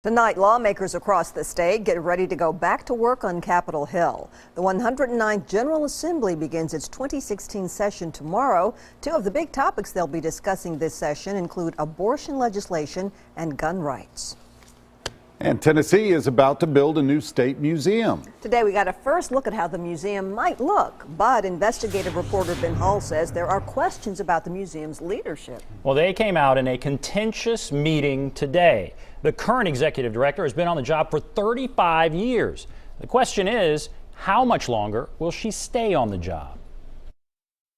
Tonight, lawmakers across the state get ready to go back to work on Capitol Hill. The 109th General Assembly begins its 2016 session tomorrow. Two of the big topics they'll be discussing this session include abortion legislation and gun rights. And Tennessee is about to build a new state museum. Today, we got a first look at how the museum might look, but investigative reporter Ben Hall says there are questions about the museum's leadership. Well, they came out in a contentious meeting today. The current executive director has been on the job for 35 years. The question is, how much longer will she stay on the job?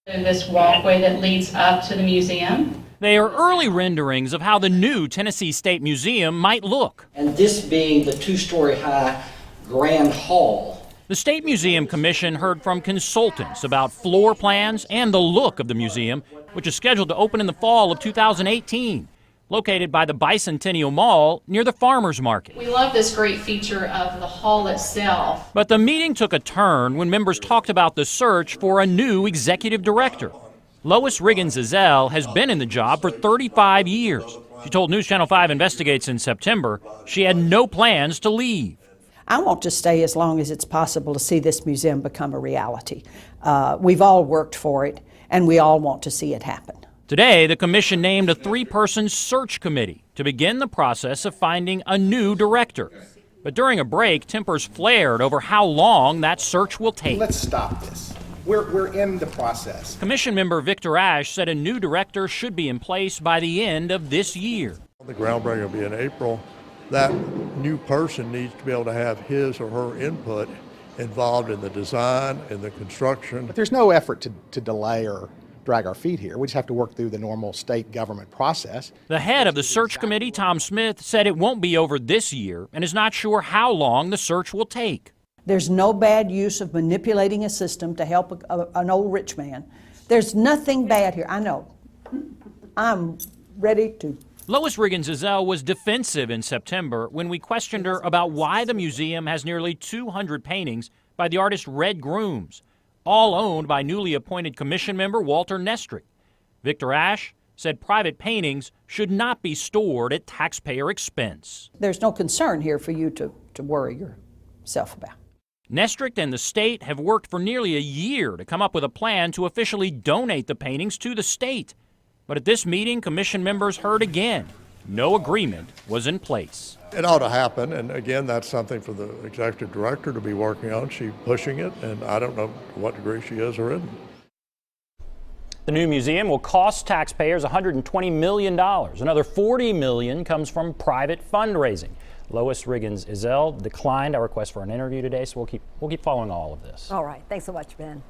In this walkway that leads up to the museum. They are early renderings of how the new Tennessee State Museum might look. And this being the two-story high grand hall. The State Museum Commission heard from consultants about floor plans and the look of the museum, which is scheduled to open in the fall of 2018. Located by the Bicentennial Mall near the Farmers Market. We love this great feature of the hall itself. But the meeting took a turn when members talked about the search for a new executive director. Lois Riggins-Ezell has been in the job for 35 years. She told News Channel 5 Investigates in September she had no plans to leave. I want to stay as long as it's possible to see this museum become a reality. We've all worked for it, and we all want to see it happen. Today, the commission named a three-person search committee to begin the process of finding a new director. But during a break, tempers flared over how long that search will take. Let's stop this. We're in the process. Commission member Victor Ash said a new director should be in place by the end of this year. The groundbreaking will be in April. That new person needs to be able to have his or her input involved in the design and the construction. But there's no effort to delay or drag our feet here. We just have to work through the normal state government process. The head of the search committee, Tom Smith, said it won't be over this year and is not sure how long the search will take. There's no bad use of manipulating a system to help an old rich man. There's nothing bad here. I know. I'm ready to. Lois Riggins-Ezell was defensive in September when we questioned her about why the museum has nearly 200 paintings by the artist Red Grooms, all owned by newly appointed commission member Walter Nestrick. Victor Ash said private paintings should not be stored at taxpayer expense. There's no concern here for you to worry yourself about. Nestrick and the state have worked for nearly a year to come up with a plan to officially donate the paintings to the state. But at this meeting, commission members heard again, no agreement was in place. It ought to happen, and again, that's something for the executive director to be working on. She's pushing it, and I don't know to what degree she is or isn't. The new museum will cost taxpayers $120 million. Another $40 million comes from private fundraising. Lois Riggins-Ezell declined our request for an interview today, so we'll keep following all of this. All right. Thanks so much, Ben.